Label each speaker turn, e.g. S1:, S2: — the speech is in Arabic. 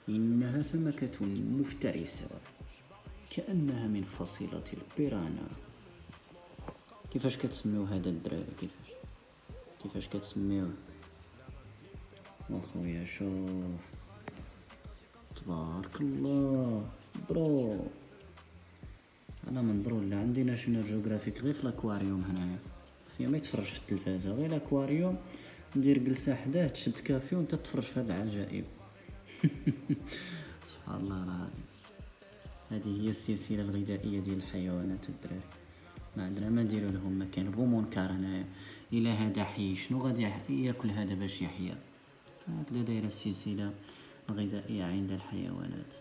S1: إنها سمكة مفترسة كأنها من فصيلة البيرانا. كيفاش كتسميو هذا الدراري؟ كيفاش كتسميوه؟ واخويا شوف، تبارك الله برو. انا منظرو لا عندي ناشونال جيوغرافيك غير في الاكواريوم هنايا، خيا ما يتفرج في التلفازه، غير الاكواريوم ندير جلسه حداه، تشد كافي وانت تتفرج في هاد العجائب. سبحان الله العظيم. هذه هي السلسله الغذائيه ديال الحيوانات الدراري. ما عندنا ما نديرو لهم، ما كان بو منكر هنايا. الى هذا حي شنو غادي ياكل هذا باش يحيا؟ هكذا دايره السلسله الغذائيه عند الحيوانات.